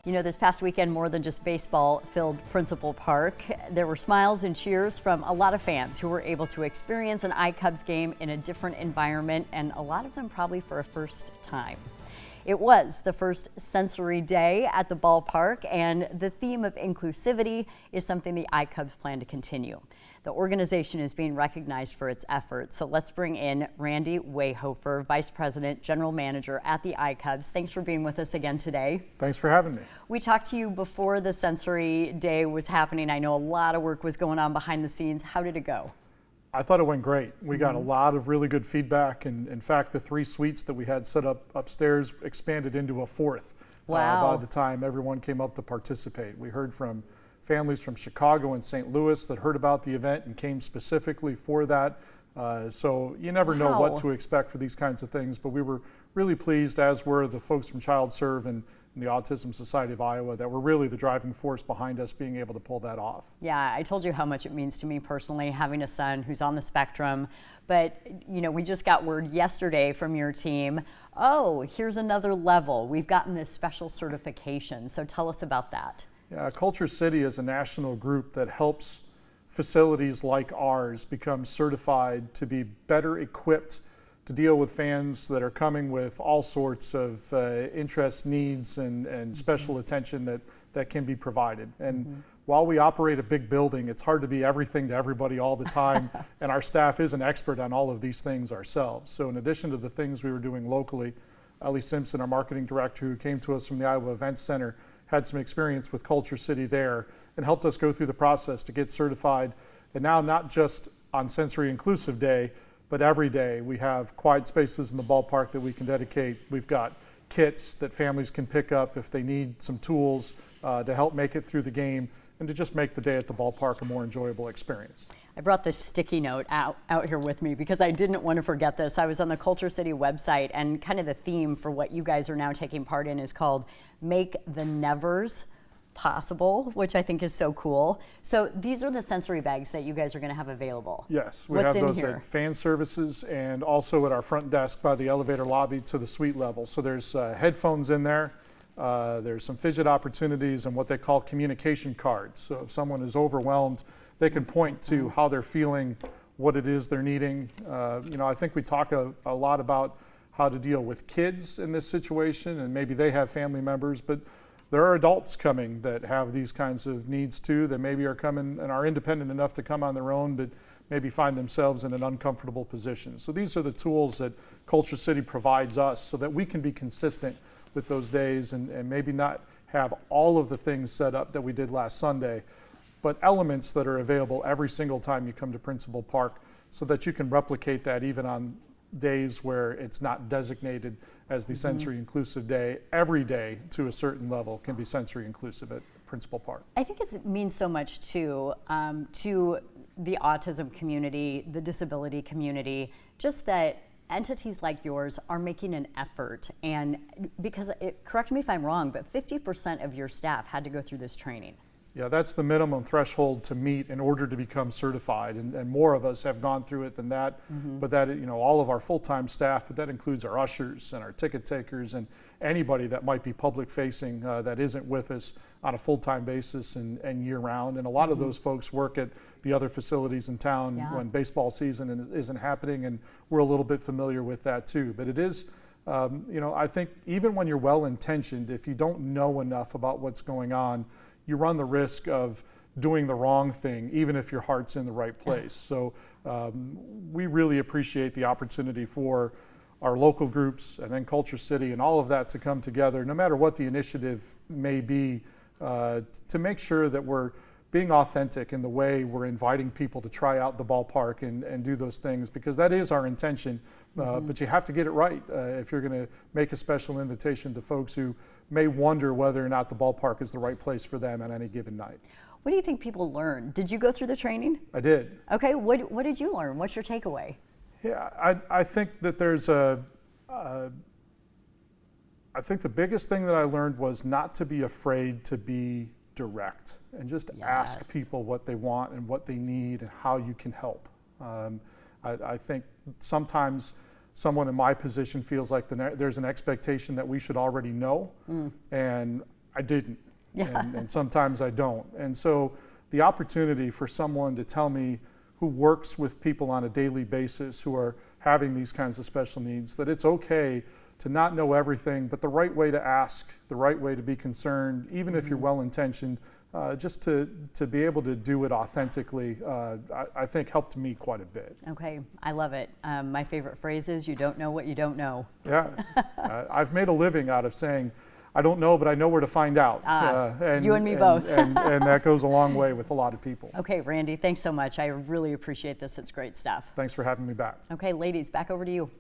You know, this past weekend, more than just baseball filled Principal Park. There were smiles and cheers from a lot of fans who were able to experience an iCubs game in a different environment, and a lot of them probably for a first time. It was the first sensory day at the ballpark, and the theme of inclusivity is something the iCubs plan to continue. The organization is being recognized for its efforts, so let's bring in Randy Wayhofer, Vice President, General Manager at the iCubs. Thanks for being with us again today. Thanks for having me. We talked to you before the sensory day was happening. I know a lot of work was going on behind the scenes. How did it go? I thought it went great. We got a lot of really good feedback, and in fact, the 3 suites that we had set up upstairs expanded into a 4th by the time everyone came up to participate. We heard from families from Chicago and St. Louis that heard about the event and came specifically for that. So you never know what to expect for these kinds of things, but we were really pleased, as were the folks from Child Serve and the Autism Society of Iowa, that were really the driving force behind us being able to pull that off. Yeah, I told you how much it means to me personally, having a son who's on the spectrum. But, you know, we just got word yesterday from your team, oh, here's another level. We've gotten this special certification. So tell us about that. Yeah, Culture City is a national group that helps facilities like ours become certified to be better equipped to deal with fans that are coming with all sorts of interests, needs, and special attention that can be provided. And while we operate a big building, it's hard to be everything to everybody all the time, and our staff is an expert on all of these things ourselves. So in addition to the things we were doing locally, Ellie Simpson, our marketing director, who came to us from the Iowa Events Center, had some experience with Culture City there and helped us go through the process to get certified. And now, not just on Sensory Inclusive Day, but every day we have quiet spaces in the ballpark that we can dedicate. We've got kits that families can pick up if they need some tools to help make it through the game and to just make the day at the ballpark a more enjoyable experience. I brought this sticky note out here with me because I didn't want to forget this. I was on the Culture City website, and kind of the theme for what you guys are now taking part in is called Make the Nevers Possible, which I think is so cool. So these are the sensory bags that you guys are going to have available. Yes, we have those at fan services and also at our front desk by the elevator lobby to the suite level. So there's headphones in there. There's some fidget opportunities and what they call communication cards. So if someone is overwhelmed, they can point to how they're feeling, what it is they're needing. You know, I think we talk a lot about how to deal with kids in this situation, and maybe they have family members, but there are adults coming that have these kinds of needs too, that maybe are coming and are independent enough to come on their own, but maybe find themselves in an uncomfortable position. So these are the tools that Culture City provides us so that we can be consistent with those days and maybe not have all of the things set up that we did last Sunday, but elements that are available every single time you come to Principal Park so that you can replicate that even on days where it's not designated as the sensory inclusive day. Every day to a certain level can be sensory inclusive at Principal Park. I think it means so much to the autism community, the disability community, just that entities like yours are making an effort. And because, correct me if I'm wrong, but 50% of your staff had to go through this training. Yeah, that's the minimum threshold to meet in order to become certified, and more of us have gone through it than that. But that, you know, all of our full-time staff, but that includes our ushers and our ticket takers and anybody that might be public facing that isn't with us on a full-time basis and year round. And a lot of those folks work at the other facilities in town when baseball season isn't happening, and we're a little bit familiar with that too. But it is, you know, I think even when you're well-intentioned, if you don't know enough about what's going on, you run the risk of doing the wrong thing, even if your heart's in the right place. So we really appreciate the opportunity for our local groups and then Culture City and all of that to come together, no matter what the initiative may be, to make sure that we're being authentic in the way we're inviting people to try out the ballpark and do those things, because that is our intention. But you have to get it right if you're going to make a special invitation to folks who may wonder whether or not the ballpark is the right place for them at any given night. What do you think people learn? Did you go through the training? I did. Okay, what did you learn? What's your takeaway? Yeah, I think that there's I think the biggest thing that I learned was not to be afraid to be direct and just ask people what they want and what they need and how you can help. I think sometimes someone in my position feels like there's an expectation that we should already know, and I didn't. Yeah. And sometimes I don't. And so the opportunity for someone to tell me who works with people on a daily basis who are having these kinds of special needs, that it's okay to not know everything, but the right way to ask, the right way to be concerned, even if you're well-intentioned, just to be able to do it authentically, I think helped me quite a bit. Okay, I love it. My favorite phrase is, you don't know what you don't know. Yeah, I've made a living out of saying, I don't know, but I know where to find out. You and me both. and that goes a long way with a lot of people. Okay, Randy, thanks so much. I really appreciate this. It's great stuff. Thanks for having me back. Okay, ladies, back over to you.